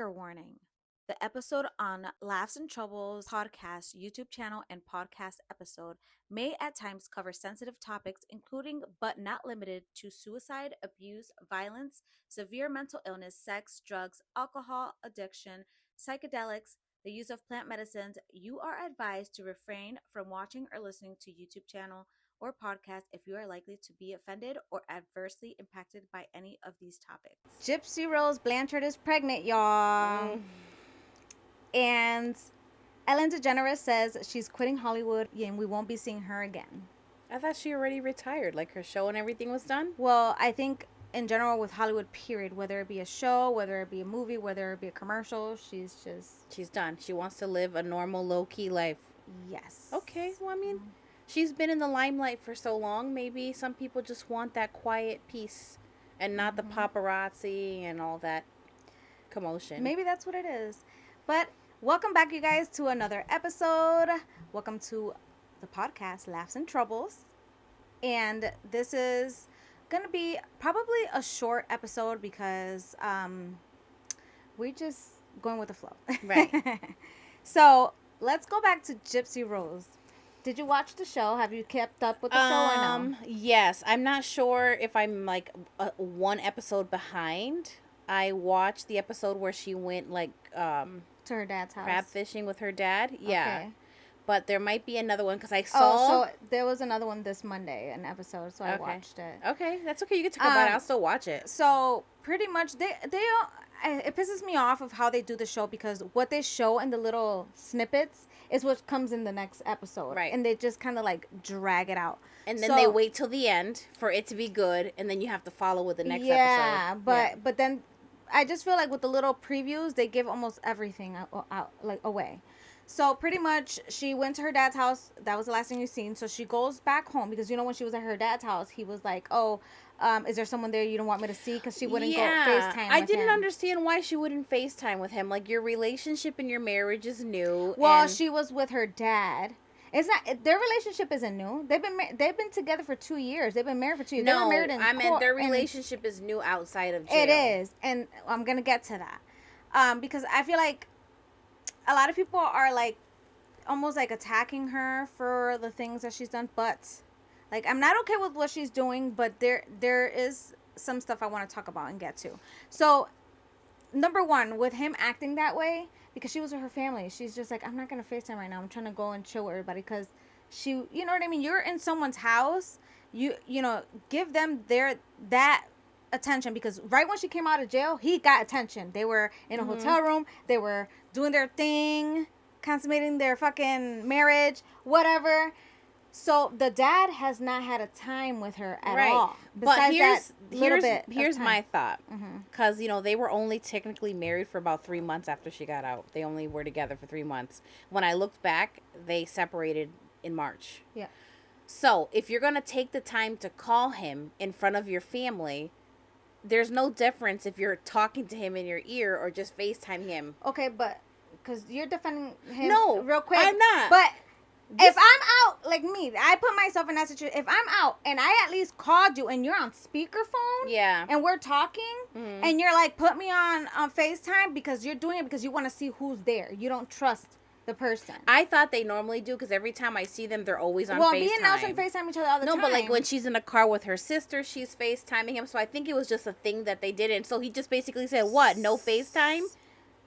Trigger warning. The episode on Laughs and Troubles podcast, YouTube channel, and podcast episode may at times cover sensitive topics, including but not limited to suicide, abuse, violence, severe mental illness, sex, drugs, alcohol, addiction, psychedelics, the use of plant medicines. You are advised to refrain from watching or listening to YouTube channel or podcast if you are likely to be offended or adversely impacted by any of these topics. Gypsy Rose Blanchard is pregnant, y'all. And Ellen DeGeneres says she's quitting Hollywood and we won't be seeing her again. I thought she already retired, like her show and everything was done. Well, I think in general with Hollywood, period, whether it be a show, whether it be a movie, whether it be a commercial, she's done. She wants to live a normal, low-key life. Yes. Okay, well, I mean, she's been in the limelight for so long. Maybe some people just want that quiet peace and not the paparazzi and all that commotion. Maybe that's what it is. But welcome back, you guys, to another episode. Welcome to the podcast, Laughs and Troubles. And this is going to be probably a short episode because we're just going with the flow. Right. So let's go back to Gypsy Rose. Did you watch the show? Have you kept up with the show or no? Yes. I'm not sure if I'm like one episode behind. I watched the episode where she went like to her dad's house. Crab fishing with her dad. Yeah. Okay. But there might be another one because I saw. Oh, so there was another one this Monday, an episode, so I watched it. Okay, that's okay. You get to talk about it. I'll still watch it. So pretty much, it pisses me off of how they do the show because what they show in the little snippets is what comes in the next episode, right? And they just kind of like drag it out, and then they wait till the end for it to be good, and then you have to follow with the next episode. Yeah, but then I just feel like with the little previews, they give almost everything out like away. So pretty much, she went to her dad's house. That was the last thing you've seen. So she goes back home because, you know, when she was at her dad's house, he was like, oh, is there someone there you don't want me to see? Because she wouldn't go FaceTime I didn't understand why she wouldn't FaceTime with him. Like, your relationship and your marriage is new. Well, she was with her dad. It's not, their relationship isn't new. They've been together for 2 years. They've been married for 2 years. No, they were married in meant their relationship is new outside of jail. It is. And I'm going to get to that. Because I feel like a lot of people are like almost like attacking her for the things that she's done, but like I'm not okay with what she's doing, but there is some stuff I want to talk about and get to. So number one, with him acting that way, because she was with her family, she's just like, I'm not gonna FaceTime right now, I'm trying to go and chill with everybody, because she, you know what I mean, you're in someone's house, you know, give them that attention, because right when she came out of jail, he got attention. They were in a hotel room, they were doing their thing, consummating their fucking marriage, whatever. So the dad has not had a time with her at all. Besides but here's my thought, because you know they were only technically married for about 3 months after she got out. They only were together for 3 months. When I looked back, they separated in March. Yeah. So if you're gonna take the time to call him in front of your family, there's no difference if you're talking to him in your ear or just FaceTime him. Okay, but because you're defending him real quick. I'm not. But if I'm out, like me, I put myself in that situation. If I'm out and I at least called you and you're on speakerphone, and we're talking, and you're like, put me on FaceTime because you're doing it because you want to see who's there. You don't trust the person. I thought they normally do because every time I see them, they're always on FaceTime. Well, me and Nelson FaceTime each other all the time. No, but like when she's in a car with her sister, she's FaceTiming him. So I think it was just a thing that they did. And so he just basically said, what, no FaceTime?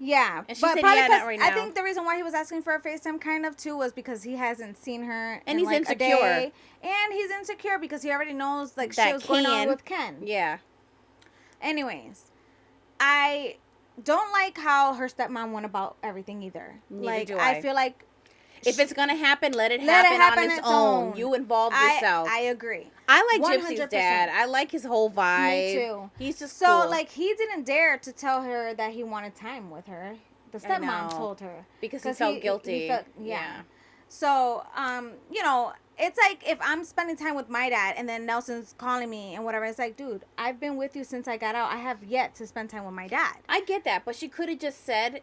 Yeah, and she said, yeah, not right now. I think the reason why he was asking for a FaceTime kind of too was because he hasn't seen her and in he's like insecure. A day, and he's insecure because he already knows like shit was going on with Ken. Yeah. Anyways, I don't like how her stepmom went about everything either. Neither do I feel like if it's gonna happen, let it happen on its own. You involve yourself. I agree. I like 100%. Gypsy's dad. I like his whole vibe. Me too. He's just so cool. like he didn't dare to tell her that he wanted time with her. The stepmom told her because he felt guilty. He felt, yeah. So you know, it's like if I'm spending time with my dad and then Nelson's calling me and whatever, it's like, dude, I've been with you since I got out. I have yet to spend time with my dad. I get that, but she could have just said,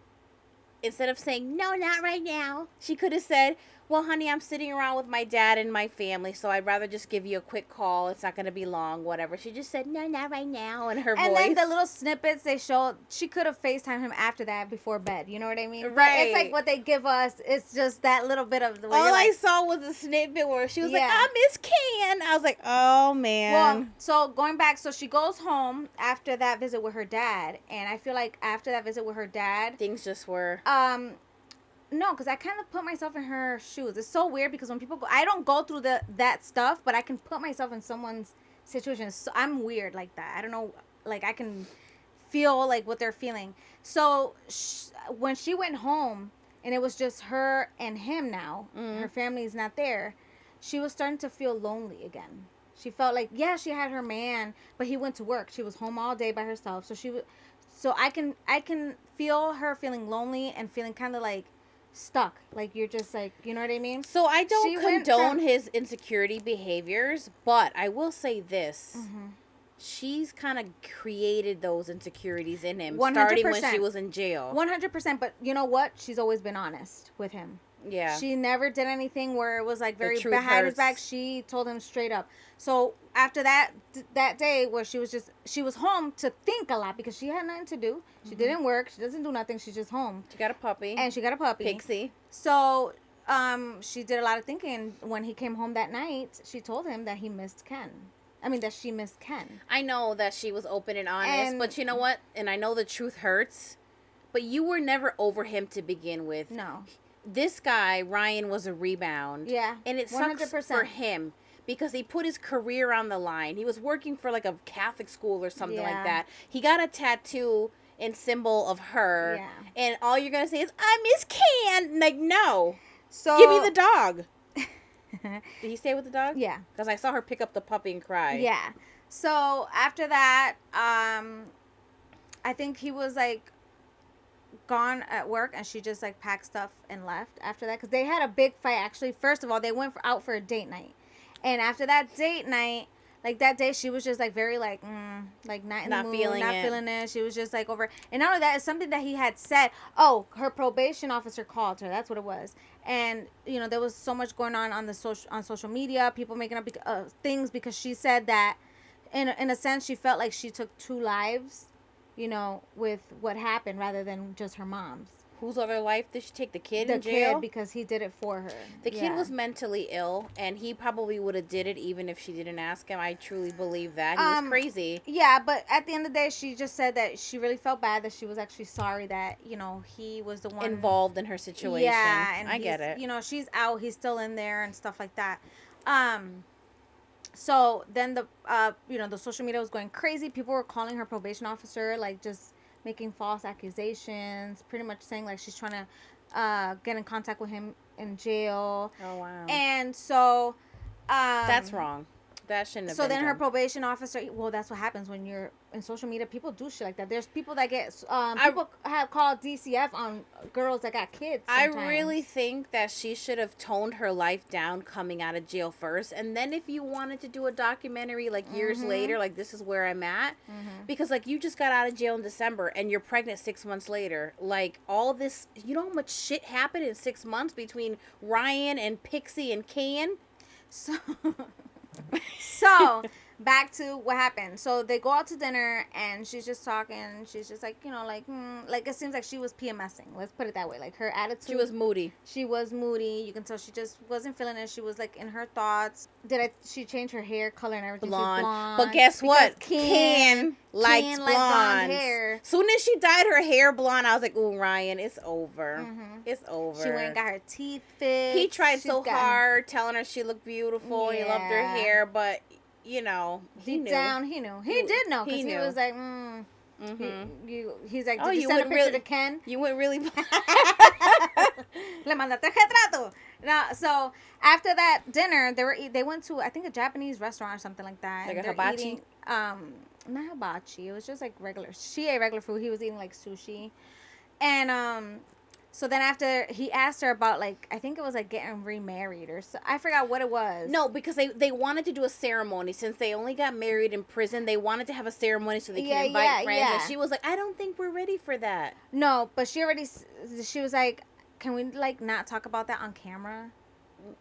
instead of saying, no, not right now, she could have said, well, honey, I'm sitting around with my dad and my family, so I'd rather just give you a quick call. It's not going to be long, whatever. She just said, no, not right now, in her voice. And then the little snippets they showed, she could have FaceTimed him after that before bed. You know what I mean? Right. But it's like what they give us. It's just that little bit of the. All I saw was a snippet where she was like, I miss Ken. I was like, oh, man. Well, so going back, so she goes home after that visit with her dad. And I feel like after that visit with her dad, things just were. No, because I kind of put myself in her shoes. It's so weird because when people go, I don't go through that stuff, but I can put myself in someone's situation. So I'm weird like that. I don't know, like I can feel like what they're feeling. So when she went home and it was just her and him now, her family's not there, she was starting to feel lonely again. She felt like, yeah, she had her man, but he went to work. She was home all day by herself. So I can feel her feeling lonely and feeling kind of like stuck, like you're just like, you know what I mean? So I don't condone his insecurity behaviors, but I will say this. She's kind of created those insecurities in him 100%. Starting when she was in jail. 100%, but you know what? She's always been honest with him. Yeah. She never did anything where it was like very behind his back. She told him straight up. So after that day where she was home to think a lot because she had nothing to do. She didn't work. She doesn't do nothing. She's just home. She got a puppy. Pixie. So she did a lot of thinking. When he came home that night, she told him that he missed Ken. I mean, that she missed Ken. I know that she was open and honest, but you know what? And I know the truth hurts, but you were never over him to begin with. No. This guy, Ryan, was a rebound. Yeah. And it sucks 100%. For him because he put his career on the line. He was working for like a Catholic school or something like that. He got a tattoo in symbol of her. Yeah. And all you're going to say is, I miss Ken. Like, no. So give me the dog. Did he stay with the dog? Yeah. Because I saw her pick up the puppy and cry. Yeah. So after that, I think he was like gone at work and she just like packed stuff and left after that because they had a big fight. Actually, first of all, they went out for a date night, and after that date night, like that day, she was just like very like like not in the mood, not feeling it. She was just like over, and not only that, it's something that he had said. Oh, her probation officer called her. That's what it was. And you know there was so much going on social media, people making up things because she said that in a sense she felt like she took 2 lives. You know, with what happened rather than just her mom's. Whose other life did she take? The kid in jail? The kid, because he did it for her. The kid was mentally ill, and he probably would have did it even if she didn't ask him. I truly believe that. He was crazy. Yeah, but at the end of the day, she just said that she really felt bad, that she was actually sorry that, you know, he was the one involved in her situation. Yeah, and I get it. You know, she's out, he's still in there and stuff like that. So then the social media was going crazy. People were calling her probation officer, like just making false accusations, pretty much saying like she's trying to get in contact with him in jail. Oh, wow. And so that's wrong. That shouldn't have been then done. her probation officer, well, that's what happens when you're in social media. People do shit like that. There's people that get, people have called DCF on girls that got kids sometimes. I really think that she should have toned her life down coming out of jail first. And then if you wanted to do a documentary like years later, like this is where I'm at. Because like you just got out of jail in December and you're pregnant 6 months later. Like all this, you know how much shit happened in 6 months between Ryan and Pixie and Can? So back to what happened. So they go out to dinner and she's just talking. She's just like, you know, like it seems like she was PMSing. Let's put it that way. Like her attitude. She was moody. You can tell she just wasn't feeling it. She was like in her thoughts. She changed her hair color and everything? Blonde. But guess what? Can likes blonde hair. Soon as she dyed her hair blonde, I was like, ooh, Ryan, it's over. It's over. She went and got her teeth fixed. He tried so hard telling her she looked beautiful. Yeah. He loved her hair, but you know, deep down, he knew. He did know because he was like, he's like, did you send a picture to Ken? You went really. Le mandaste el retrato. No, so after that dinner, they went to, I think, a Japanese restaurant or something like that. Like a hibachi? Eating, not hibachi. It was just like regular. She ate regular food. He was eating like sushi. And So then after he asked her about like I think it was like getting remarried or so, I forgot what it was. No, because they wanted to do a ceremony since they only got married in prison. They wanted to have a ceremony so they can invite friends. And she was like, I don't think we're ready for that. No, but she was like, can we like not talk about that on camera?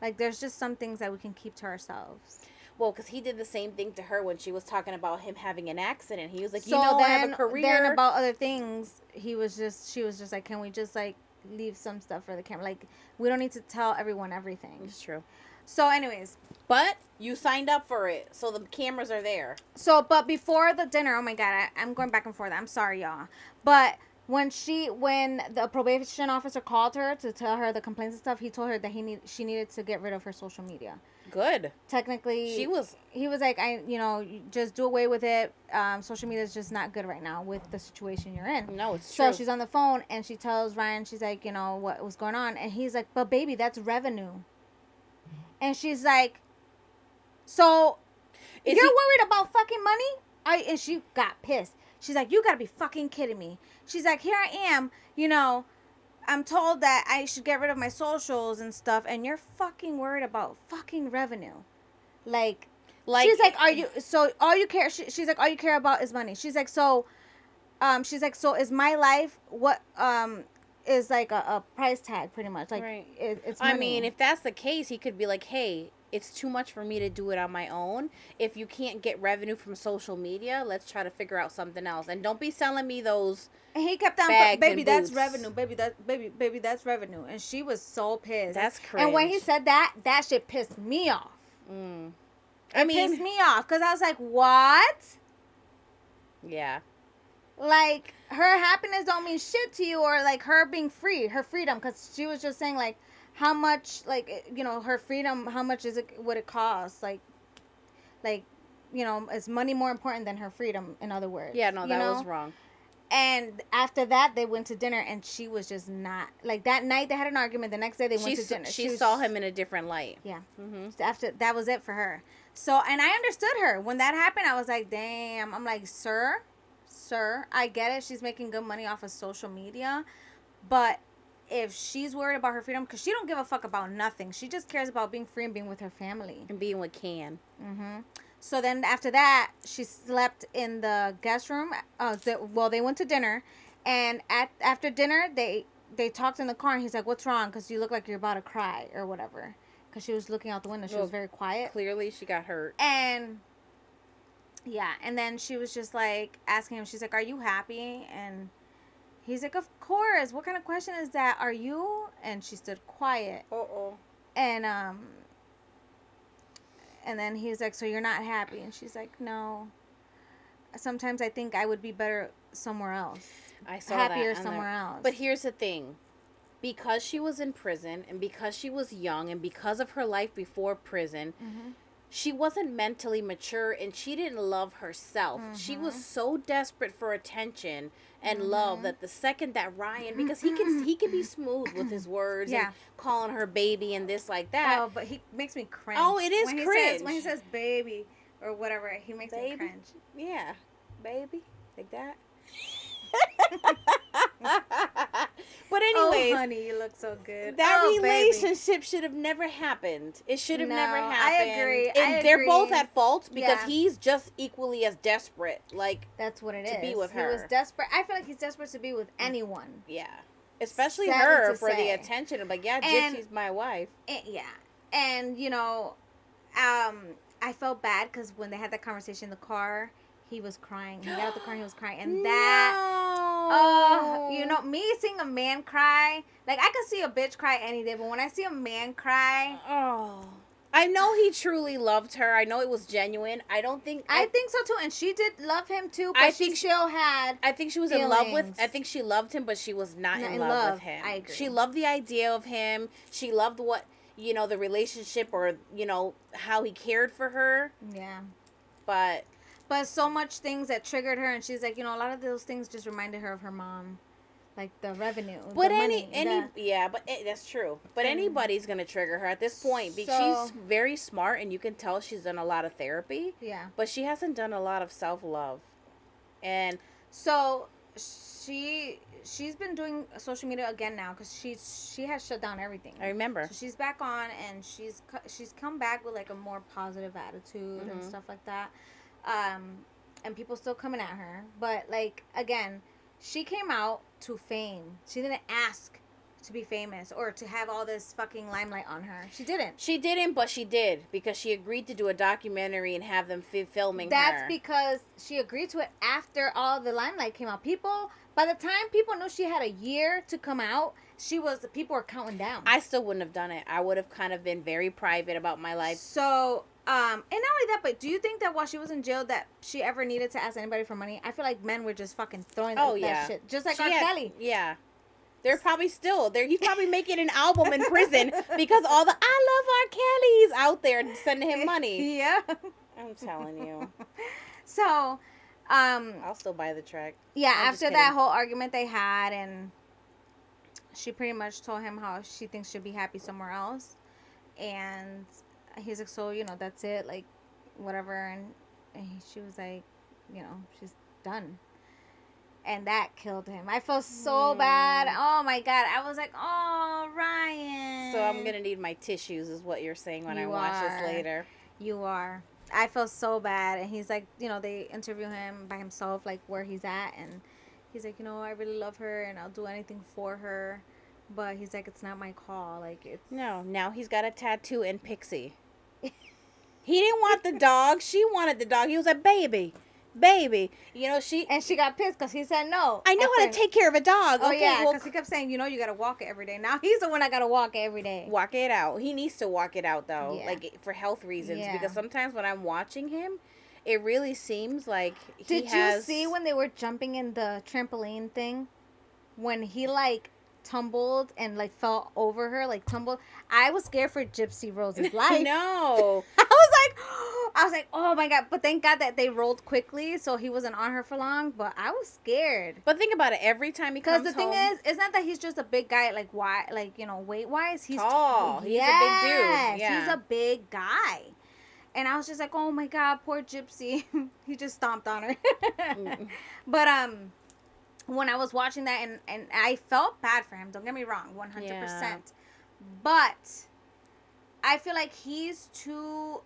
Like there's just some things that we can keep to ourselves. Well, because he did the same thing to her when she was talking about him having an accident. He was like, So I have a career. Then about other things, she was just like, can we just like leave some stuff for the camera? Like we don't need to tell everyone everything. It's true. So anyways. But you signed up for it, so the cameras are there. So, but before the dinner, oh my God, I'm going back and forth. I'm sorry, y'all. But when the probation officer called her to tell her the complaints and stuff, he told her that she needed to get rid of her social media. Good. Technically, he was like, just do away with it. Social media is just not good right now with the situation you're in. No, it's true. So she's on the phone and she tells Ryan, she's like, what was going on? And he's like, but baby, that's revenue. And she's like, so you're worried about fucking money? And she got pissed. She's like, you gotta be fucking kidding me. She's like, here I am, I'm told that I should get rid of my socials and stuff, and you're fucking worried about fucking revenue. Like she's like, all you care, she's like, all you care about is money. She's like, so is my life what, is like a price tag pretty much. Like, right. It's money. I mean, if that's the case, he could be like, hey, it's too much for me to do it on my own. If you can't get revenue from social media, let's try to figure out something else. And don't be selling me those. And he kept on, baby, that's revenue. Baby, that's revenue. And she was so pissed. That's crazy. And when he said that shit pissed me off. It pissed me off because I was like, what? Yeah. Like, her happiness don't mean shit to you, or like her being free, her freedom, because she was just saying like, how much, like, her freedom, how much would it cost? Like, is money more important than her freedom, in other words? Yeah, no, that was wrong. And after that, they went to dinner, and she was just not, like, that night they had an argument. The next day they went to dinner. She saw him in a different light. Yeah. After that was it for her. So, and I understood her. When that happened, I was like, damn. I'm like, sir, I get it. She's making good money off of social media, but if she's worried about her freedom, because she don't give a fuck about nothing. She just cares about being free and being with her family. And being with Can. So then after that, she slept in the guest room. They went to dinner. And after dinner, they talked in the car. And he's like, what's wrong? Because you look like you're about to cry or whatever. Because she was looking out the window. She was very quiet. Clearly, she got hurt. And, yeah. And then she was just like asking him, she's like, are you happy? And he's like, of course. What kind of question is that? Are you? And she stood quiet. And then he's like, so you're not happy? And she's like, no. Sometimes I think I would be better somewhere else. I saw happier that somewhere else. But here's the thing. Because she was in prison, and because she was young, and because of her life before prison, she wasn't mentally mature, and she didn't love herself. She was so desperate for attention and love that the second that Ryan, because he can be smooth with his words and calling her baby and this like that. Oh, but he makes me cringe. Oh, it is cringe. When he says baby or whatever, he makes me cringe. Yeah, baby, like that. But anyways, oh honey, you look so good. That relationship should have never happened. It should have never happened. I agree. And they're both at fault because he's just equally as desperate. Like, that's what it is. To be with her. He was desperate. I feel like he's desperate to be with anyone. Yeah, especially her for the attention. I'm like, Gypsy's my wife. And I felt bad because when they had that conversation in the car, he was crying. He got out the car and he was crying. And me seeing a man cry, like, I could see a bitch cry any day, but when I see a man cry. I know he truly loved her. I know it was genuine. I think so too. And she did love him too, but she still had I think she was in love with, I think she loved him, but she was not in love with him. I agree. She loved the idea of him. She loved what, the relationship or, how he cared for her. Yeah. But so much things that triggered her, and she's like, a lot of those things just reminded her of her mom, like the revenue. But the money, that's true. But anybody's gonna trigger her at this point because she's very smart, and you can tell she's done a lot of therapy. Yeah. But she hasn't done a lot of self-love, and so she's been doing social media again now because she has shut down everything. I remember. So she's back on, and she's come back with like a more positive attitude and stuff like that. And people still coming at her, but like again, she came out to fame. She didn't ask to be famous or to have all this fucking limelight on her. She didn't. She didn't, but she did because she agreed to do a documentary and have them filming That's her. because she agreed to it after all the limelight came out. People, by the time people knew she had a year to come out, people were counting down. I still wouldn't have done it. I would have kind of been very private about my life. So, and not only that, but do you think that while she was in jail that she ever needed to ask anybody for money? I feel like men were just fucking throwing that shit. Just like R. Kelly. Yeah. They're probably still there. He's probably making an album in prison because all the I love R. Kelly's out there sending him money. Yeah. I'm telling you. So, I'll still buy the track. Yeah, after that whole argument they had, and she pretty much told him how she thinks she'll be happy somewhere else. And he's like, so, that's it, like, whatever. And she was like, she's done. And that killed him. I felt so bad. Oh, my God. I was like, oh, Ryan. So I'm going to need my tissues is what you're saying when I watch this later. You are. I felt so bad. And he's like, they interview him by himself, like, where he's at. And he's like, I really love her, and I'll do anything for her. But he's like, it's not my call. Like, it's... No, now he's got a tattoo in Pixie. He didn't want the dog. She wanted the dog. He was like, baby. And she got pissed because he said no. I know how to take care of a dog. Oh, okay, yeah, because he kept saying, you got to walk it every day. Now he's the one that got to walk it every day. Walk it out. He needs to walk it out, though, like, for health reasons. Yeah. Because sometimes when I'm watching him, it really seems like Did you see when they were jumping in the trampoline thing? When he, like, tumbled and, like, fell over her, like, tumbled. I was scared for Gypsy Rose's life. No. I was like, oh my God. But thank God that they rolled quickly so he wasn't on her for long. But I was scared. But think about it. Every time he comes home. Because the thing is, it's not that he's just a big guy, like, why, like, weight-wise. He's tall. He's a big dude. Yeah. He's a big guy. And I was just like, oh my God, poor Gypsy. He just stomped on her. But, when I was watching that, and I felt bad for him. Don't get me wrong, 100%. Yeah. But I feel like he's too,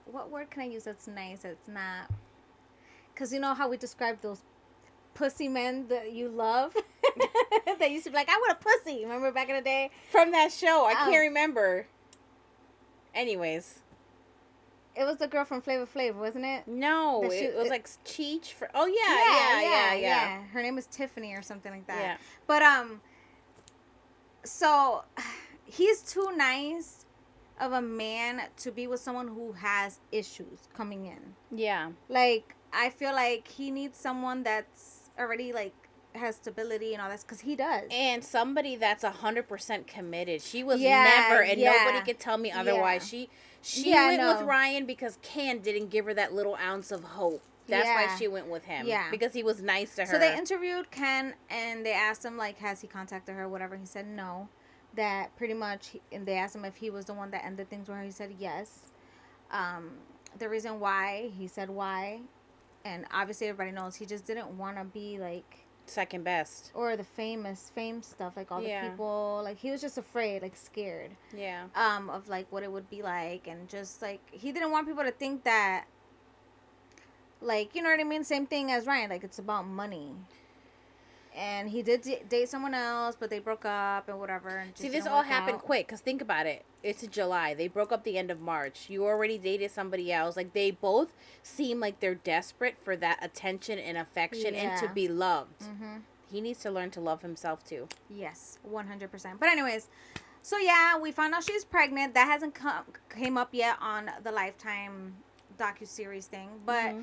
what word can I use that's nice? It's not, because you know how we describe those pussy men that you love? That used to be like, I want a pussy. Remember back in the day? From that show. I can't remember. Anyways. It was the girl from Flavor Flav, wasn't it? No, it was like Cheech. Yeah. Her name was Tiffany or something like that. Yeah. But so he's too nice of a man to be with someone who has issues coming in. Yeah. Like, I feel like he needs someone that's already, like, has stability and all that, because he does. And somebody that's 100% committed. She was never, and nobody could tell me otherwise. She went with Ryan because Ken didn't give her that little ounce of hope. That's why she went with him. Yeah. Because he was nice to her. So they interviewed Ken, and they asked him, like, has he contacted her, whatever. He said no. That pretty much, and they asked him if he was the one that ended things with her. He said yes. The reason why, he said why. And obviously everybody knows he just didn't want to be, like, second best. Or the fame stuff, like all the people. Like, he was just afraid, like, scared. Yeah. Of, like, what it would be like. And just, like, he didn't want people to think that, like, you know what I mean? Same thing as Ryan. Like, it's about money. And he did date someone else, but they broke up and whatever. And see, this all happened quick. Because think about it. It's July. They broke up the end of March. You already dated somebody else. Like, they both seem like they're desperate for that attention and affection and to be loved. Mm-hmm. He needs to learn to love himself, too. Yes, 100%. But anyways, so yeah, we found out she's pregnant. That hasn't came up yet on the Lifetime docuseries thing. But...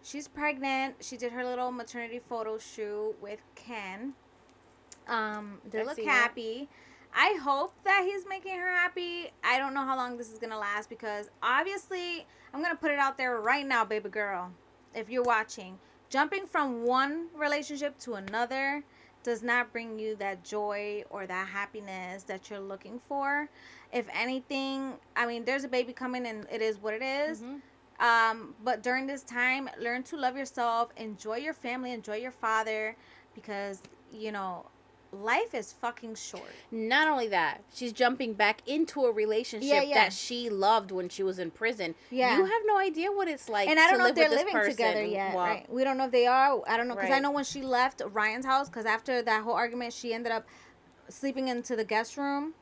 she's pregnant. She did her little maternity photo shoot with Ken. They look happy. I hope that he's making her happy. I don't know how long this is going to last because obviously, I'm going to put it out there right now, baby girl. If you're watching, jumping from one relationship to another does not bring you that joy or that happiness that you're looking for. If anything, I mean, there's a baby coming and it is what it is. Mm-hmm. But during this time, learn to love yourself, enjoy your family, enjoy your father, because, you know, life is fucking short. Not only that, she's jumping back into a relationship that she loved when she was in prison. Yeah. You have no idea what it's like. And I don't to know live if they're with this living person. together yet, Well, right? We don't know if they are. I don't know, because I Right. know when she left Ryan's house, because after that whole argument, she ended up sleeping into the guest room.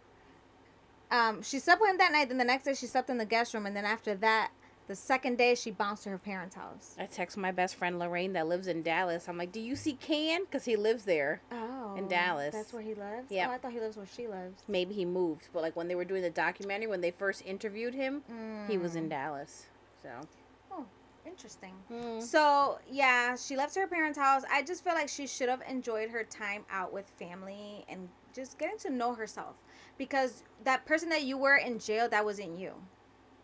She slept with him that night. Then the next day, she slept in the guest room, and then after that, the second day, she bounced to her parents' house. I text my best friend Lorraine that lives in Dallas. I'm like, "Do you see Ken? Because he lives there." Oh, in Dallas. That's where he lives? Yeah. Oh, I thought he lives where she lives. Maybe he moved, but like when they were doing the documentary, when they first interviewed him, he was in Dallas. So. Oh, interesting. So, yeah, she left her parents' house. I just feel like she should have enjoyed her time out with family and just getting to know herself. Because that person that you were in jail, that wasn't you.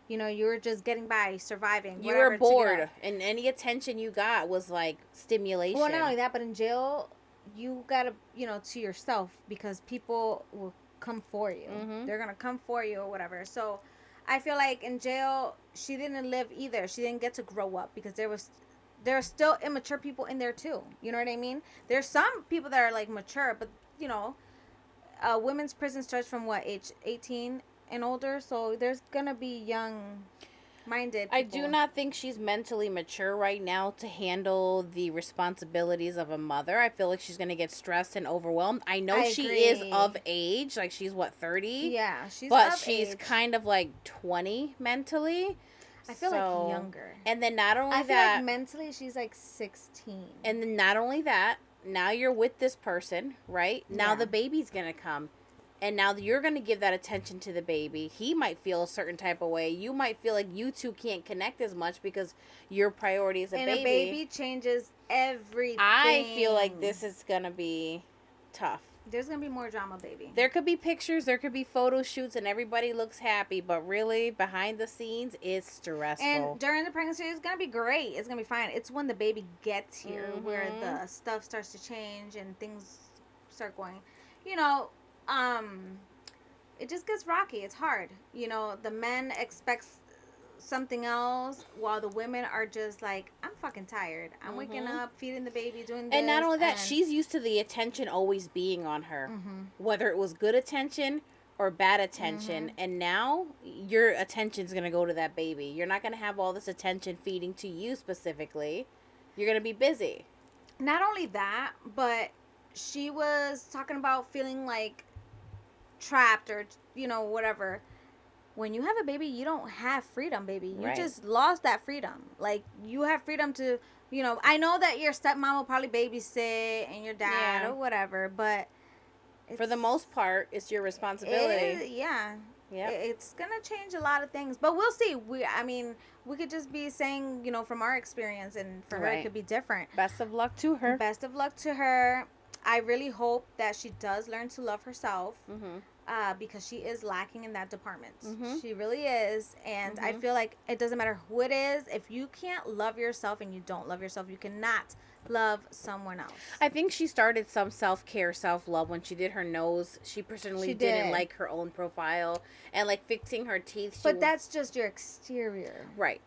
You know, you were just getting by, surviving. You were bored, and any attention you got was like stimulation. Well, not only that, but in jail, you gotta, you know, to yourself, because people will come for you. They're gonna come for you or whatever. So, I feel like in jail, she didn't live either. She didn't get to grow up, because there are still immature people in there too. You know what I mean? There's some people that are like mature, but you know, women's prison starts from what age? 18 and older. So there's gonna be young minded people. I do not think she's mentally mature right now to handle the responsibilities of a mother. I feel like she's going to get stressed and overwhelmed. I know she is of age. Like, she's, what, 30? Yeah, she's But of she's age. kind of, like, 20 mentally. I feel like younger. And then not only I feel that... like mentally she's, like, 16. And then not only that, now you're with this person, right? Now the baby's going to come. And now you're going to give that attention to the baby. He might feel a certain type of way. You might feel like you two can't connect as much because your priority is a baby. And a baby changes everything. I feel like this is going to be tough. There's going to be more drama, baby. There could be pictures, there could be photo shoots, and everybody looks happy. But really, behind the scenes, it's stressful. And during the pregnancy, it's going to be great. It's going to be fine. It's when the baby gets here where the stuff starts to change and things start going, you know... it just gets rocky. It's hard. You know, the men expects something else while the women are just like, I'm fucking tired. I'm waking up, feeding the baby, doing this. And not only that, she's used to the attention always being on her. Whether it was good attention or bad attention. And now your attention's going to go to that baby. You're not going to have all this attention feeding to you specifically. You're going to be busy. Not only that, but she was talking about feeling like trapped or, you know, whatever. When you have a baby, you don't have freedom, baby. You just lost that freedom. Like, you have freedom to, you know, I know that your stepmom will probably babysit and your dad or whatever, but for the most part, it's your responsibility. Yeah. Yeah. It's going to change a lot of things, but we'll see. We could just be saying, you know, from our experience, and for her it could be different. Best of luck to her. Best of luck to her. I really hope that she does learn to love herself, because she is lacking in that department. She really is. And I feel like it doesn't matter who it is. If you can't love yourself and you don't love yourself, you cannot love someone else. I think she started some self-care, self-love when she did her nose. She personally didn't like her own profile, and like fixing her teeth. But that's just your exterior. Right.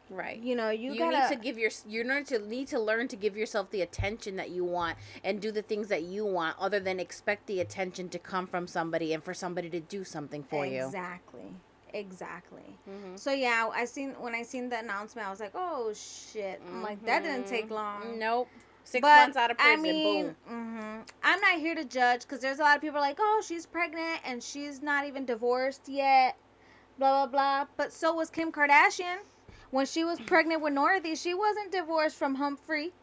Right. You know, you need to give need to learn to give yourself the attention that you want and do the things that you want, other than expect the attention to come from somebody and for somebody to do something for you. Exactly. So yeah, when I seen the announcement, I was like, oh shit. I'm like, that didn't take long. Nope. 6 months out of prison, boom. I'm not here to judge, because there's a lot of people like, oh, she's pregnant and she's not even divorced yet, blah blah blah. But so was Kim Kardashian. When she was pregnant with Dorothy, she wasn't divorced from Humphrey.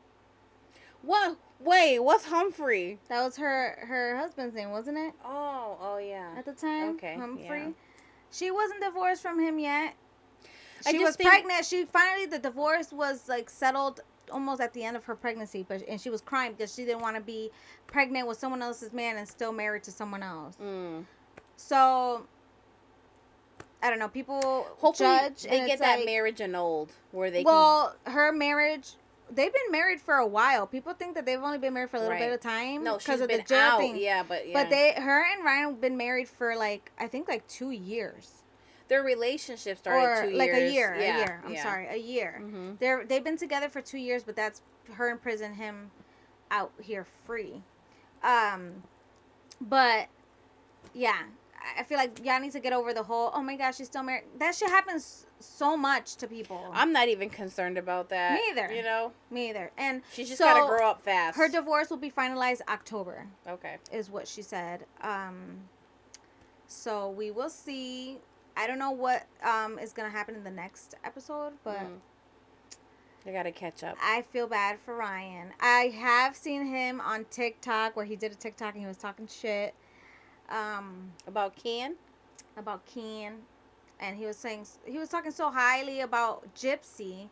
What? Wait, what's Humphrey? That was her husband's name, wasn't it? Oh yeah. At the time, okay, Humphrey. Yeah. She wasn't divorced from him yet. She was pregnant. The divorce was like settled almost at the end of her pregnancy, and she was crying because she didn't want to be pregnant with someone else's man and still married to someone else. So I don't know. People judge. They get that marriage annulled where they. Her marriage. They've been married for a while. People think that they've only been married for a little bit of time. No, because she's of been the jail out. thing. Yeah, but her and Ryan have been married for I think 2 years. Their relationship started or 2 years. like a year. Yeah, A year. I'm sorry, a year. They've been together for 2 years, but that's her in prison, him out here free. But yeah, I feel like y'all need to get over the whole, oh my gosh, she's still married. That shit happens so much to people. I'm not even concerned about that. Me either. You know? Me either. And she's just gotta grow up fast. Her divorce will be finalized October. Okay. Is what she said. So we will see. I don't know what is gonna happen in the next episode, but they gotta catch up. I feel bad for Ryan. I have seen him on TikTok where he did a TikTok and he was talking shit. About Ken? About Ken. And he was talking so highly about Gypsy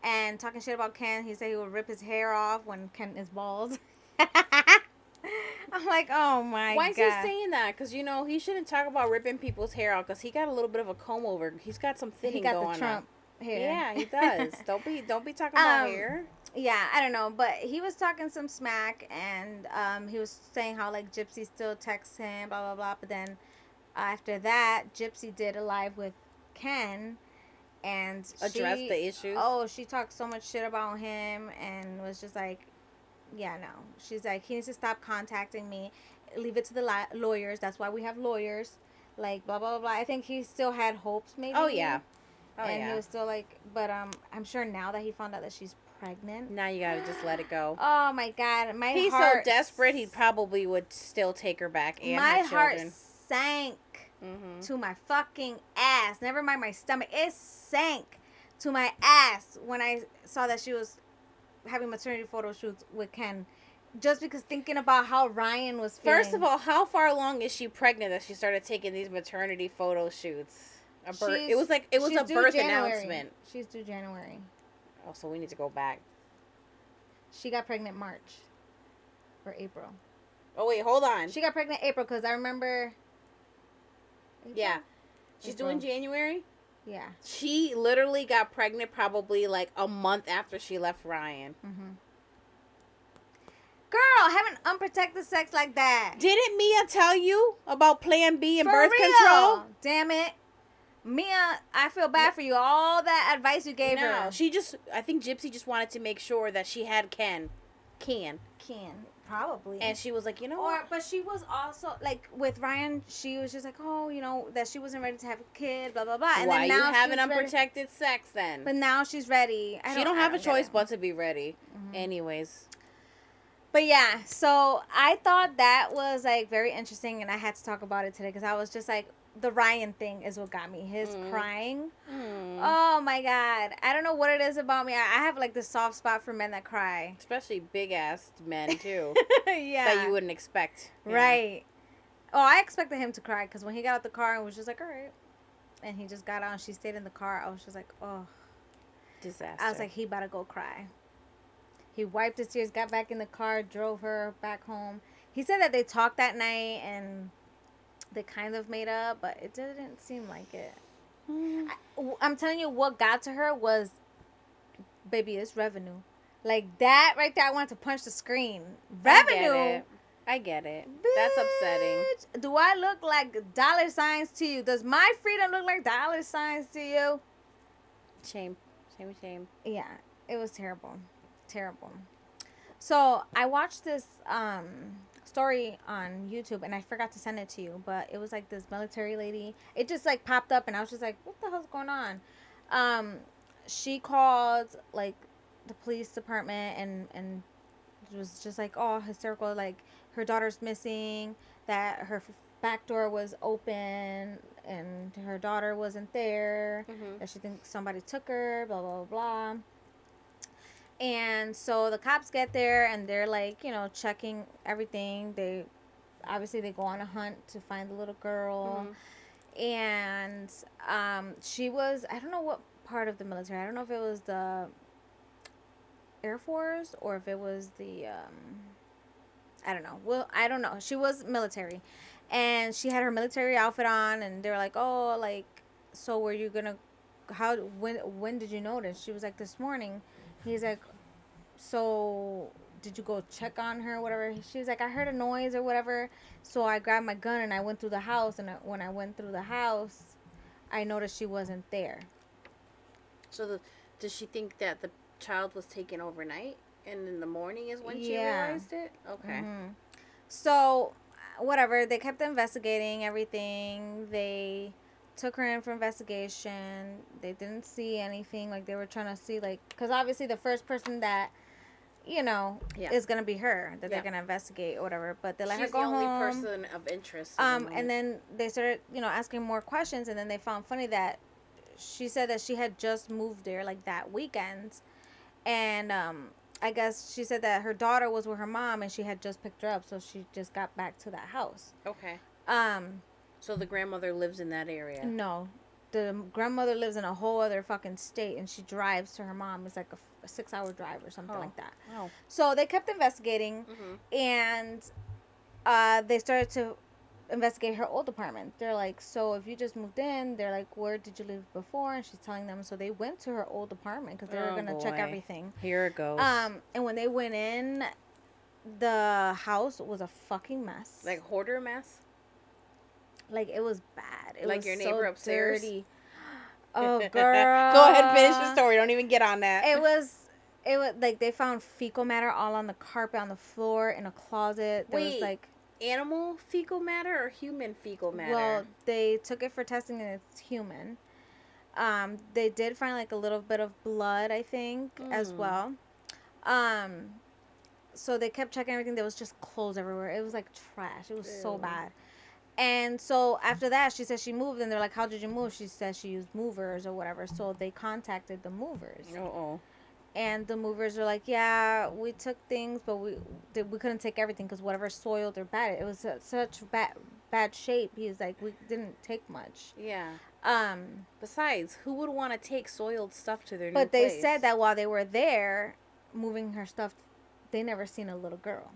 and talking shit about Ken. He said he would rip his hair off when Ken is bald. I'm like, oh my God. Why is he saying that? Because, you know, he shouldn't talk about ripping people's hair out because he got a little bit of a comb over. He's got some thinning going on. He got the Trump hair. Yeah, he does. Don't be talking about hair. Yeah, I don't know, but he was talking some smack, and he was saying how, like, Gypsy still texts him, blah, blah, blah, but then after that, Gypsy did a live with Ken, and addressed the issues. Oh, she talked so much shit about him, and was just like, yeah, no. She's like, he needs to stop contacting me, leave it to the lawyers, that's why we have lawyers, like, blah, blah, blah, blah. I think he still had hopes, maybe. Oh, yeah. He was still like, but I'm sure now that he found out that she's pregnant. Now you gotta just let it go. Oh my God, he's so desperate. He probably would still take her back and my her children. Heart sank to my fucking ass. Never mind my stomach. It sank to my ass when I saw that she was having maternity photo shoots with Ken. Just because thinking about how Ryan was feeling. First of all, how far along is she pregnant that she started taking these maternity photo shoots? It was a birth announcement. She's due January. Oh, so we need to go back. She got pregnant March or April. Oh wait, hold on. She got pregnant April because I remember. April? Yeah, she's doing January. Yeah. She literally got pregnant probably like a month after she left Ryan. Girl, having unprotected sex like that. Didn't Mia tell you about Plan B and birth control? Damn it. Mia, I feel bad for you. All that advice you gave her. I think Gypsy just wanted to make sure that she had Ken, probably. And she was like, you know what? But she was also, like, with Ryan, she was just like, oh, you know, that she wasn't ready to have a kid, blah, blah, blah. And why then now you having unprotected sex then? But now she's ready. She don't have a choice but to be ready. Anyways. But yeah, so I thought that was, like, very interesting, and I had to talk about it today because I was just like, the Ryan thing is what got me. His crying. Oh my God. I don't know what it is about me. I have like this soft spot for men that cry. Especially big ass men too. Yeah. That you wouldn't expect. Right. Oh, I expected him to cry because when he got out the car and was just like, all right. And he just got out and she stayed in the car. I was just like, oh. Disaster. I was like, he about to go cry. He wiped his tears, got back in the car, drove her back home. He said that they talked that night and they kind of made up, but it didn't seem like it. I'm telling you, what got to her was, baby, it's revenue. Like, that right there, I wanted to punch the screen. Revenue? I get it. Bitch, that's upsetting. Do I look like dollar signs to you? Does my freedom look like dollar signs to you? Shame. Shame. Yeah, it was terrible. Terrible. So, I watched this story on YouTube, and I forgot to send it to you, but it was like this military lady. It just like popped up, and I was just like, what the hell's going on? She called like the police department and it was just like, oh, hysterical, like her daughter's missing, that her back door was open and her daughter wasn't there, that she thinks somebody took her, blah blah blah. And so the cops get there and they're like, you know, checking everything. They go on a hunt to find the little girl. And she was, I don't know what part of the military. I don't know if it was the Air Force or if it was the I don't know. Well, I don't know. She was military. And she had her military outfit on and they were like, "Oh, like, so were you going to when did you notice?" She was like, "This morning." He's like, "So did you go check on her or whatever?" She was like, "I heard a noise or whatever. So I grabbed my gun and I went through the house. And when I went through the house, I noticed she wasn't there. So does she think that the child was taken overnight, and in the morning is when she realized it? Okay. Mm-hmm. So, whatever. They kept investigating everything. They took her in for investigation. They didn't see anything. Like, they were trying to see, like, because obviously the first person that, is going to be her that they're going to investigate or whatever. But they let her go home. She's the only person of interest. And then they started, asking more questions. And then they found funny that she said that she had just moved there, like, that weekend. And, I guess she said that her daughter was with her mom and she had just picked her up, so she just got back to that house. Okay. So the grandmother lives in that area? No. The grandmother lives in a whole other fucking state and she drives to her mom. It's like a 6-hour drive or something like that. Oh. So they kept investigating and they started to investigate her old apartment. They're like, so if you just moved in, they're like, where did you live before? And she's telling them. So they went to her old apartment because they were going to check everything. Here it goes. And when they went in, the house was a fucking mess. Like hoarder mess? Like, it was bad. It like was your neighbor so upstairs? Dirty. Oh, girl. Go ahead and finish the story. Don't even get on that. It was like they found fecal matter all on the carpet, on the floor, in a closet. There was like animal fecal matter or human fecal matter? Well, they took it for testing and it's human. They did find like a little bit of blood, I think, as well. So they kept checking everything. There was just clothes everywhere. It was like trash. It was so bad. And so after that, she said she moved, and they're like, how did you move? She said she used movers or whatever. So they contacted the movers. And the movers were like, yeah, we took things, but we couldn't take everything because whatever soiled or bad, it was such bad shape. He's like, we didn't take much. Yeah. Besides, who would want to take soiled stuff to their new place? But they said that while they were there moving her stuff, they never seen a little girl.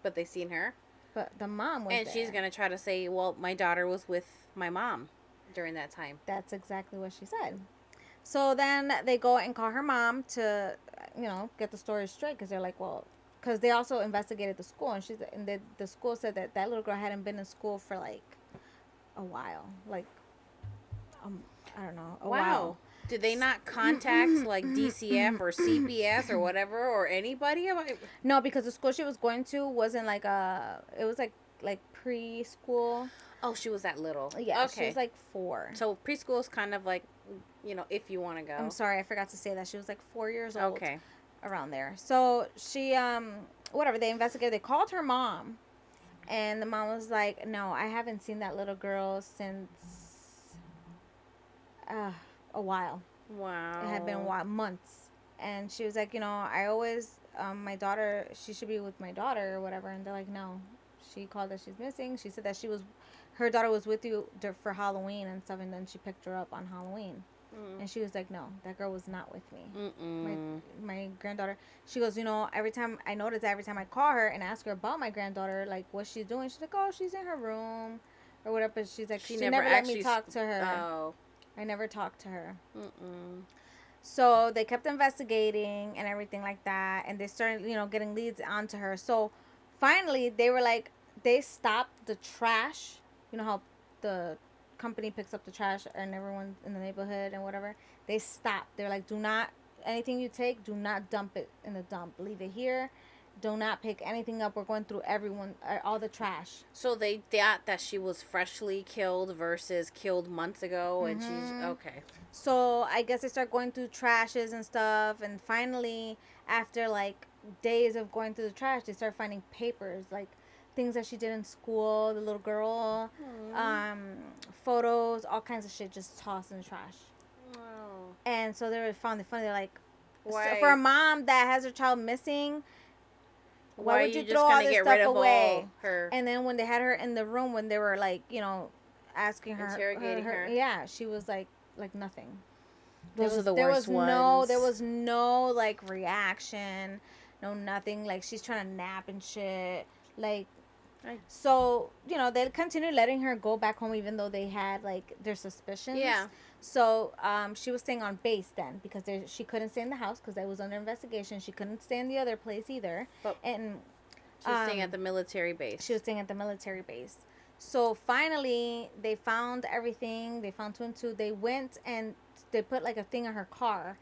But they seen her? But the mom was there. And she's going to try to say, well, my daughter was with my mom during that time. That's exactly what she said. So then they go and call her mom to, get the story straight. Because they're like, well, because they also investigated the school. And the school said that little girl hadn't been in school for, like, a while. Like, I don't know, a while. Did they not contact, like, DCF or CPS or whatever or anybody? No, because the school she was going to wasn't, like, it was, like preschool. Oh, she was that little. Yeah, okay. She was, like, 4. So preschool is kind of like, if you want to go. I'm sorry, I forgot to say that. She was, like, 4 years old. Okay. Around there. So she, whatever, they investigated. They called her mom. And the mom was like, no, I haven't seen that little girl since a while. Wow. It had been months. And she was like, I always, my daughter, she should be with my daughter or whatever. And they're like, no. She called that she's missing. She said that her daughter was with you for Halloween and stuff. And then she picked her up on Halloween. And she was like, no, that girl was not with me. My granddaughter. She goes, every time I I call her and ask her about my granddaughter, like, what's she doing? She's like, oh, she's in her room or whatever. But she's like, she never let me talk to her. Oh. I never talked to her. So they kept investigating and everything like that. And they started, getting leads onto her. So finally, they were like, they stopped the trash. You know how the company picks up the trash and everyone in the neighborhood and whatever. They stopped. They're like, anything you take, do not dump it in the dump. Leave it here. Do not pick anything up. We're going through all the trash. So they thought that she was freshly killed versus killed months ago. And she's, okay. So I guess they start going through trashes and stuff. And finally, after like days of going through the trash, they start finding papers, like things that she did in school, the little girl, photos, all kinds of shit just tossed in the trash. Wow. And so they found it funny. They're like, so for a mom that has her child missing, why would you throw all this stuff away? And then when they had her in the room, when they were like, asking her, interrogating her, yeah, she was like nothing. Those are the worst ones. There was no like reaction, no nothing. Like she's trying to nap and shit. Like, so they continued letting her go back home even though they had like their suspicions. Yeah. So she was staying on base then because she couldn't stay in the house because that was under investigation. She couldn't stay in the other place either. And she was staying at the military base. She was staying at the military base. So finally, they found everything. They found two and two. They went and they put like a thing in her car.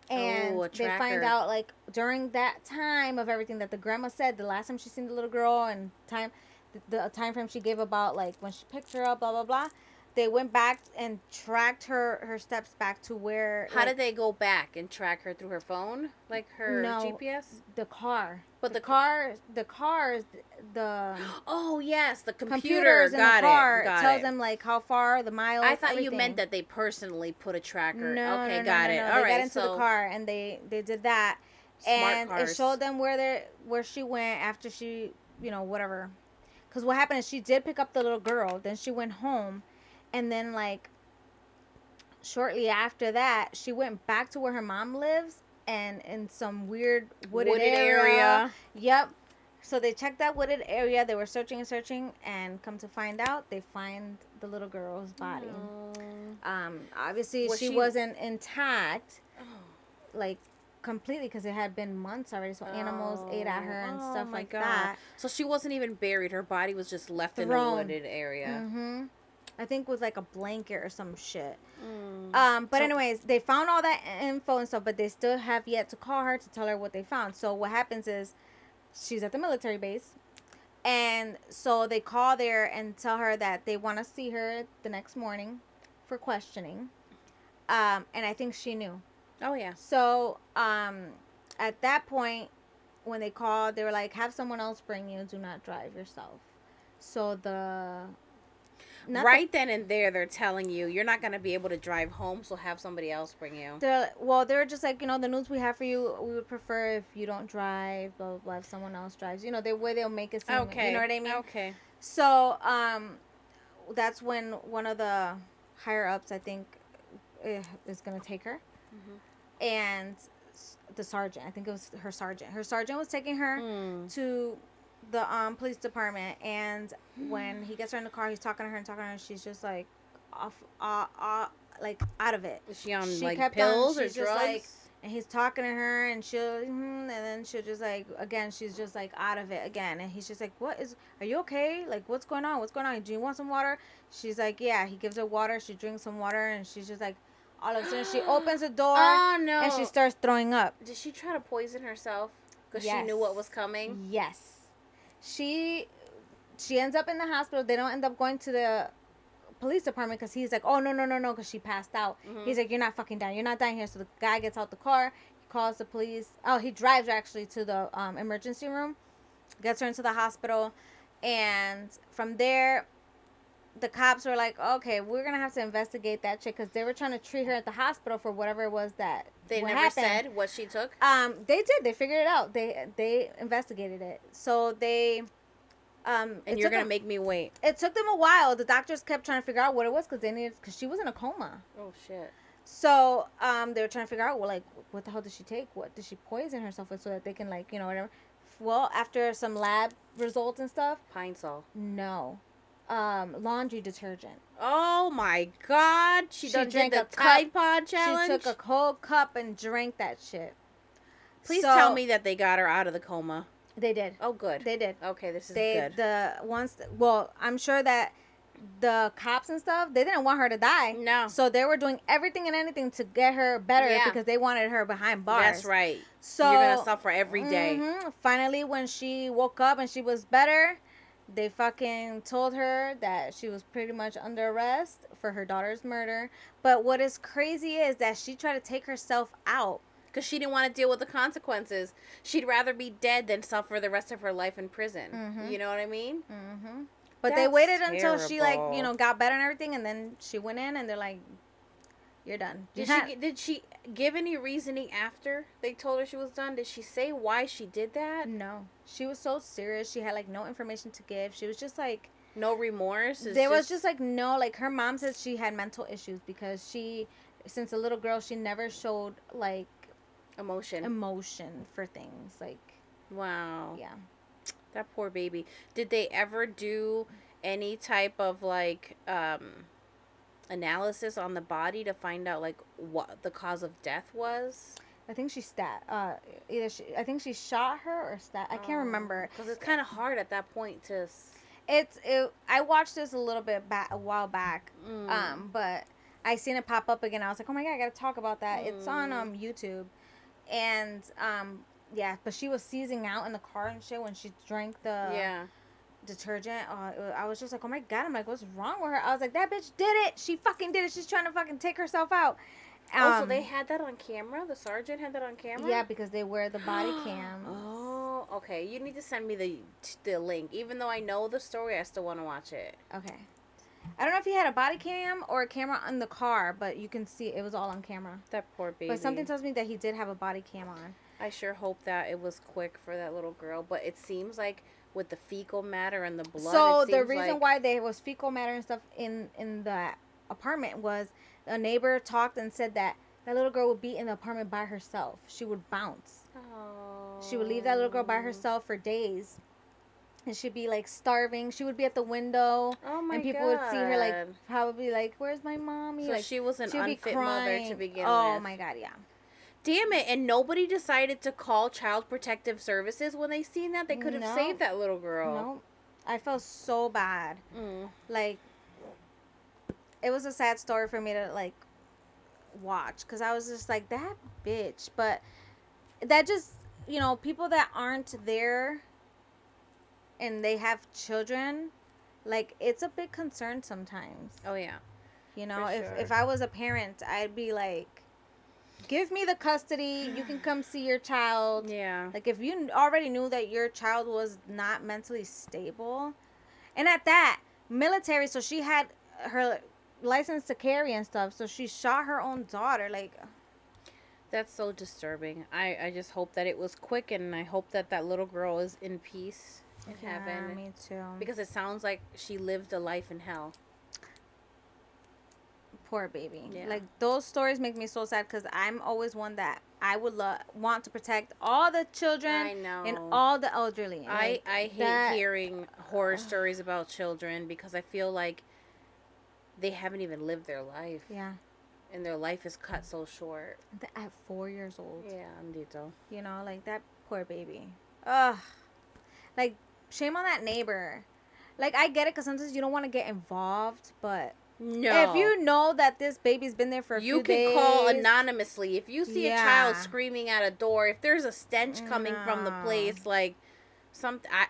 And Oh, a they find tracker. out like during that time of everything that the grandma said the last time she seen the little girl and the time frame she gave about like when she picked her up, blah blah blah. They went back and tracked her steps back to where. How did they go back and track her through her phone, like her No, GPS? the car. But the car. The car is the Oh yes, the computer. computers in the Got car. it. Got tells it. them like how far, the miles. I thought you everything. meant that they personally put a tracker. No, Okay, no, got no, it. no. All They right, got into so the car and they did that, smart and cars. it showed them where she went after she whatever. Because what happened is she did pick up the little girl, then she went home, and then like shortly after that she went back to where her mom lives and in some weird wooded area. Yep. So they checked that wooded area. They were searching and searching, and come to find out, they find the little girl's body. Obviously, Was she she- wasn't intact, Oh. like completely, because it had been months already. So animals ate at her and Oh stuff my like God. that. So she wasn't even buried. Her body was just left in Thrown. a wooded area. Mm-hmm. I think with like a blanket or some shit. But So- anyways, they found all that info and stuff, but they still have yet to call her to tell her what they found. So what happens is, she's at the military base, and so they call there and tell her that they want to see her the next morning for questioning. And I think she knew. Oh yeah. So at that point, when they called, they were like, have someone else bring you. Do not drive yourself. So Right then and there, they're telling you you're not going to be able to drive home, so have somebody else bring you. They're just like, the news we have for you, we would prefer if you don't drive, blah, blah, blah, if someone else drives. The way they'll make it seem, Okay. you know what I mean? Okay. So, that's when one of the higher-ups, I think, is going to take her. Mm-hmm. And the sergeant, I think it was her sergeant. Her sergeant was taking her to the police department, and when he gets her in the car, he's talking to her, and she's just like like out of it. Is she on She like kept pills on, or she's just drugs? like, and he's talking to her, and and then she'll just like, again, she's just like out of it again, and he's just like, are you okay? Like, what's going on? Do you want some water? She's like, yeah. He gives her water. She drinks some water, and she's just like, all of a sudden she opens the door. Oh no! And she starts throwing up. Did she try to poison herself because Yes. she knew what was coming? Yes. She ends up in the hospital. They don't end up going to the police department because he's like, oh, no, because she passed out. Mm-hmm. He's like, you're not fucking dying. You're not dying here. So the guy gets out the car. He calls the police. Oh, he drives her actually to the emergency room, gets her into the hospital. And from there, the cops were like, okay, we're going to have to investigate that chick, because they were trying to treat her at the hospital for whatever it was that They never happened. said what she took? They did. They figured it out. They investigated it. So they... and you're going to make me wait. It took them a while. The doctors kept trying to figure out what it was, because she was in a coma. Oh, shit. So they were trying to figure out, well, like, what the hell did she take? What did she poison herself with, so that they can, like, whatever. Well, after some lab results and stuff. Pine Sol. No. Laundry detergent. Oh my God! She done did the Tide Pod challenge. She took a whole cup and drank that shit. Please tell me that they got her out of the coma. They did. Oh, good. They did. Okay, this is good. Well, I'm sure that the cops and stuff, they didn't want her to die. No. So they were doing everything and anything to get her better, because they wanted her behind bars. That's right. So you're gonna suffer every day. Finally, when she woke up and she was better, they fucking told her that she was pretty much under arrest for her daughter's murder. But what is crazy is that she tried to take herself out. Because she didn't want to deal with the consequences. She'd rather be dead than suffer the rest of her life in prison. Mm-hmm. You know what I mean? Mm-hmm. But they waited until she, like, got better and everything, and then she went in, and they're like, you're done. Did she give any reasoning after they told her she was done? Did she say why she did that? No. She was so serious. She had, like, no information to give. She was just, like... No remorse? Was just, like, no... Like, her mom said she had mental issues because since a little girl, she never showed, like... Emotion for things. Like... Wow. Yeah. That poor baby. Did they ever do any type of, like, analysis on the body to find out, like, what the cause of death was? I think she I think she shot her or stat. I can't remember. Because it's kind of hard at that point to... I watched this a little bit back a while back, but I seen it pop up again. I was like, oh my god, I gotta talk about that. It's on YouTube, and yeah, but she was seizing out in the car and shit when she drank the detergent. I was just like, oh my god. I'm like, what's wrong with her? I was like, that bitch did it. She fucking did it. She's trying to fucking take herself out. So they had that on camera? The sergeant had that on camera? Yeah, because they wear the body cam. Oh, okay. You need to send me the link. Even though I know the story, I still want to watch it. Okay. I don't know if he had a body cam or a camera on the car, but you can see it was all on camera. That poor baby. But something tells me that he did have a body cam on. I sure hope that it was quick for that little girl. But it seems like with the fecal matter and the blood. So the reason why there was fecal matter and stuff in the apartment was a neighbor talked and said that little girl would be in the apartment by herself. She would bounce. Oh. She would leave that little girl by herself for days. And she'd be like starving. She would be at the window. Oh my god. And people would see her like probably like, where's my mommy? So like, she was an unfit mother to begin with. Oh my god, yeah. Damn it. And nobody decided to call Child Protective Services when they seen that? They could have saved that little girl. No. I felt so bad. Like, it was a sad story for me to like watch, because I was just like, that bitch. But that just, people that aren't there and they have children, like, it's a big concern sometimes. Oh yeah, if I was a parent, I'd be like, give me the custody, you can come see your child. Yeah, like, if you already knew that your child was not mentally stable, and at that, military, so she had her license to carry and stuff, so she shot her own daughter. Like, that's so disturbing. I just hope that it was quick, and I hope that little girl is in peace in heaven. Me too, because it sounds like she lived a life in hell. Poor baby. Like, those stories make me so sad, because I'm always one that I would want to protect all the children. I know. And all the elderly. Like, I hate hearing horror stories about children, because I feel like they haven't even lived their life. Yeah. And their life is cut so short. At 4 years old. Yeah, Andito. Like, that poor baby. Ugh. Like, shame on that neighbor. Like, I get it, because sometimes you don't want to get involved, but no. If you know that this baby's been there for a few days. You can call anonymously. If you see a child screaming at a door, if there's a stench coming from the place, like,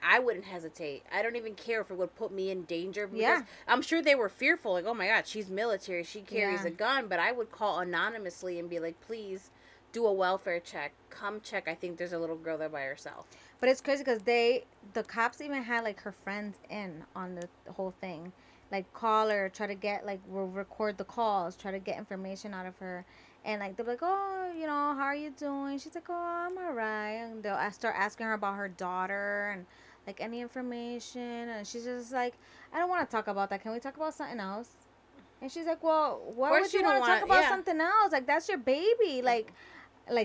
I wouldn't hesitate. I don't even care if it would put me in danger, because I'm sure they were fearful, like, oh my god, she's military, she carries a gun. But I would call anonymously and be like, please do a welfare check, come check. I think there's a little girl there by herself. But it's crazy, because the cops even had like her friends in on the whole thing, like, call her, try to get, like, we'll record the calls, try to get information out of her. And, like, they're like, oh, how are you doing? She's like, oh, I'm all right. And they'll start asking her about her daughter and, like, any information. And she's just like, I don't want to talk about that. Can we talk about something else? And she's like, well, why would you want to talk about something else? Like, that's your baby. Like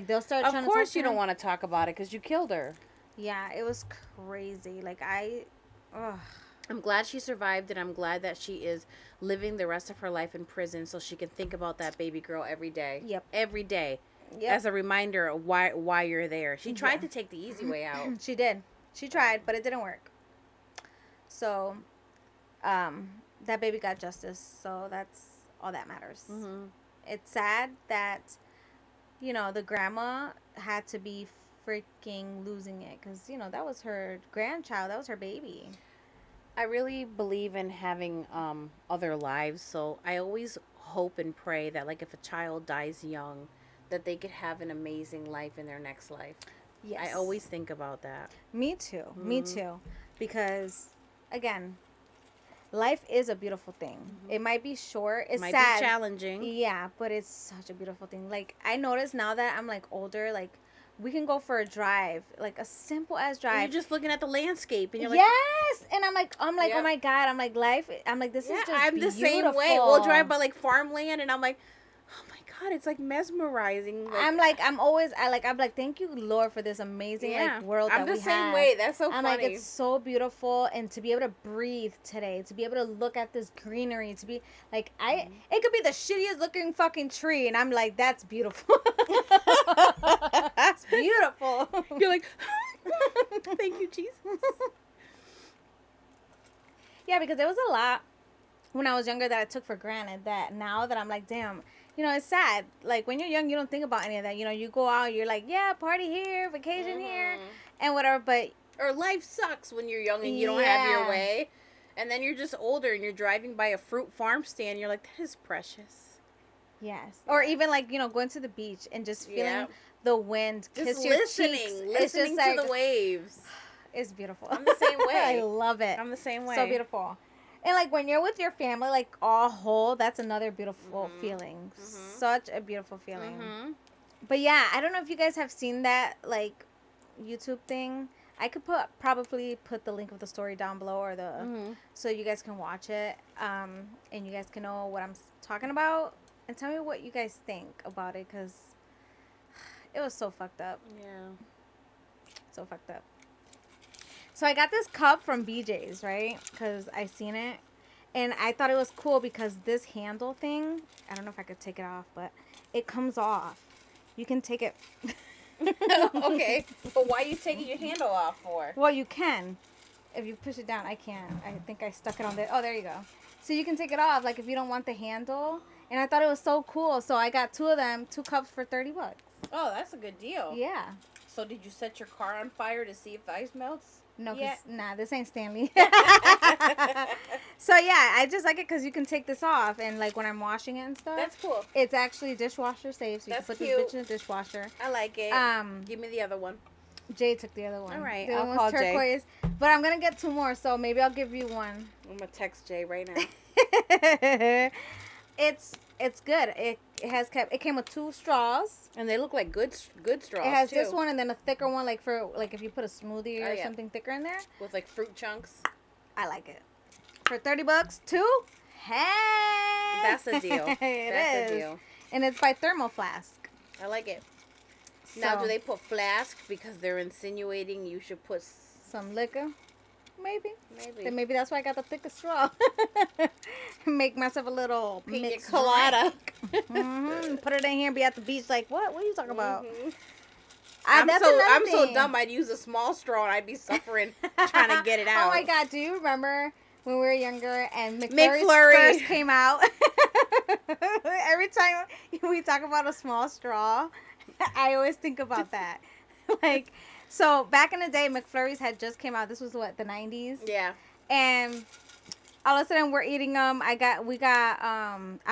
they'll start trying to talk to her. Of course you don't want to talk about it, because you killed her. Yeah, it was crazy. Like, I'm glad she survived, and I'm glad that she is living the rest of her life in prison, so she can think about that baby girl every day. Yep. Every day. Yep. As a reminder of why you're there. She tried to take the easy way out. She did. She tried, but it didn't work. So, that baby got justice, so that's all that matters. Mm-hmm. It's sad that, the grandma had to be freaking losing it, because, that was her grandchild. That was her baby. I really believe in having other lives, so I always hope and pray that, like, if a child dies young, that they could have an amazing life in their next life. Yes. I always think about that. Me too. Mm-hmm. Me too. Because, again, life is a beautiful thing. Mm-hmm. It might be short. It's sad. Might be challenging. Yeah, but it's such a beautiful thing. Like, I notice now that I'm, like, older, like, we can go for a drive, like a simple ass drive. And you're just looking at the landscape, and you're like, yes. And I'm like, oh my god. I'm like, life. I'm like, this is just I'm beautiful. the same way. We'll drive by like farmland, and I'm like, oh my god, it's like mesmerizing. Like, I'm like, thank you, Lord, for this amazing like world that we have. I'm the same way. That's so funny. I'm like, it's so beautiful, and to be able to breathe today, to be able to look at this greenery, to be like, it could be the shittiest looking fucking tree, and I'm like, that's beautiful. That's beautiful. You're like, thank you, Jesus. Yeah, because there was a lot when I was younger that I took for granted that now that I'm like, damn, it's sad. Like, when you're young, you don't think about any of that. You go out, you're like, yeah, party here, vacation here, and whatever, but... Or life sucks when you're young and you don't have your way. And then you're just older and you're driving by a fruit farm stand. You're like, that is precious. Yes. Or even, like, going to the beach and just feeling the wind kiss your cheeks. Listening to the waves. It's beautiful. I'm the same way. I love it. I'm the same way. So beautiful. And, like, when you're with your family, like, all whole, that's another beautiful feeling. Such a beautiful feeling. But, yeah, I don't know if you guys have seen that, like, YouTube thing. I could probably put the link of the story down below or so you guys can watch it. And you guys can know what I'm talking about. And tell me what you guys think about it, because it was so fucked up. Yeah. So fucked up. So I got this cup from BJ's, right? Because I seen it. And I thought it was cool because this handle thing, I don't know if I could take it off, but it comes off. You can take it. Okay. But why are you taking your handle off for? Well, you can. If you push it down, I can't. I think I stuck it on there. Oh, there you go. So you can take it off, like, if you don't want the handle. And I thought it was so cool. So I got 2 of them, 2 cups for $30. Oh, that's a good deal. Yeah. So did you set your car on fire to see if the ice melts? No, nah, this ain't Stanley. So, yeah, I just like it because you can take this off. And, like, when I'm washing it and stuff. That's cool. It's actually dishwasher safe. So you That's can put cute. this bitch in the dishwasher. I like it. Give me the other one. Jay took the other one. All right, The I'll one call was turquoise. Jay. But I'm going to get 2 more. So maybe I'll give you one. I'm going to text Jay right now. It's good. It came with 2 straws. And they look like good straws, It has too. this one and then a thicker one, like for if you put a smoothie or something thicker in there. With like fruit chunks. I like it. For $30 too? Hey! That's a deal. That's a deal. And it's by Thermo Flask. I like it. So, Now, do they put flask because they're insinuating you should put some liquor? Maybe. Then maybe that's why I got the thickest straw. Make myself a little pina mixed colada. Put it in here and be at the beach like, what? What are you talking about? I'm so dumb. I'd use a small straw and I'd be suffering trying to get it out. Oh my God. Do you remember when we were younger and Mcflurry first came out? Every time we talk about a small straw, I always think about that. Like, so back in the day, McFlurries had just came out. This was what, the 90s? Yeah. And all of a sudden we're eating them. I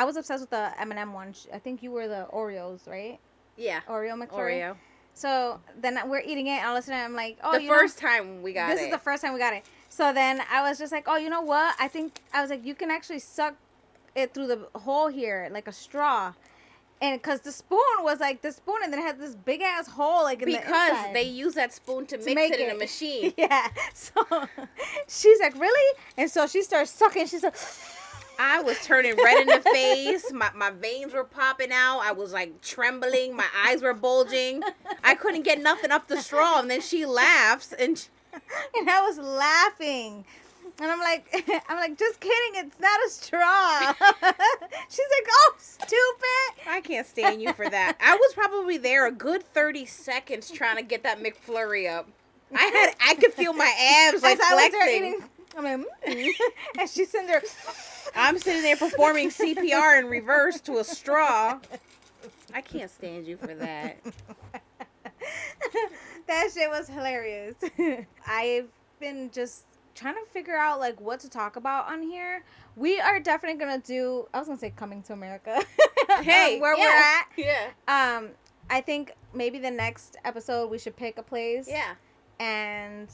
was obsessed with the M&M one. I think you were the Oreos, right? Yeah. Oreo McFlurry. Oreo. So then we're eating it. And all of a sudden I'm like, oh, the first time we got it. This is the first time we got it. So then I was just like, oh, you know what? I was like, you can actually suck it through the hole here, like a straw. And because the spoon was like this spoon, and then it had this big ass hole, like in the inside. Because they use that spoon to mix it in a machine. Yeah. So she's like, really? And so she starts sucking. She's like, I was turning red in the face. My veins were popping out. I was like trembling. My eyes were bulging. I couldn't get nothing up the straw. And then she laughs, and I was laughing. And I'm like, just kidding. It's not a straw. She's like, oh, stupid. I can't stand you for that. I was probably there a good 30 seconds trying to get that McFlurry up. I could feel my abs like flexing. I'm like, and she's sitting there. I'm sitting there performing CPR in reverse to a straw. I can't stand you for that. That shit was hilarious. I've been just trying to figure out like what to talk about on here. We are definitely gonna do, I was gonna say Coming to America. Hey, where we're at. Yeah. I think maybe the next episode we should pick a place. Yeah. And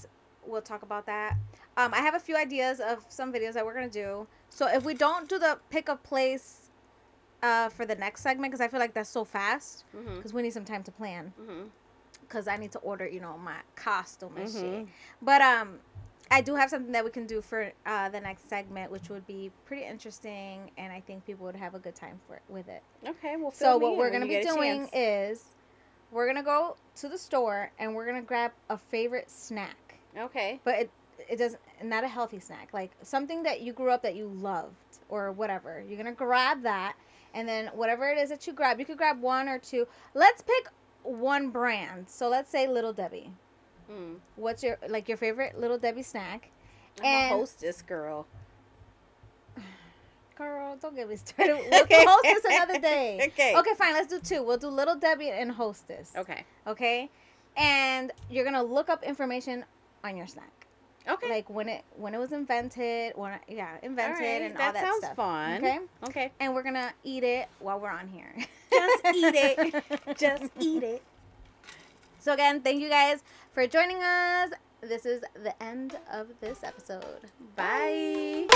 we'll talk about that. I have a few ideas of some videos that we're gonna do. So if we don't do the pick a place for the next segment, because I feel like that's so fast, because we need some time to plan. Because I need to order, my costume and shit. But I do have something that we can do for the next segment, which would be pretty interesting, and I think people would have a good time with it. Okay, well, so what we're going to be doing is we're going to go to the store, and we're going to grab a favorite snack. Okay. But it doesn't, not a healthy snack, like something that you grew up that you loved or whatever. You're going to grab that, and then whatever it is that you grab, you could grab 1 or 2. Let's pick one brand. So let's say Little Debbie. What's your favorite Little Debbie snack? I'm a Hostess girl. Girl, don't get me started. We'll do Hostess another day. Okay, fine. Let's do 2. We'll do Little Debbie and Hostess. Okay. And you're gonna look up information on your snack. Okay. Like when it was invented, invented, right, and all that sounds stuff. Fun. Okay. And we're gonna eat it while we're on here. Just eat it. Just eat it. So again, thank you guys for joining us. This is the end of this episode. Bye.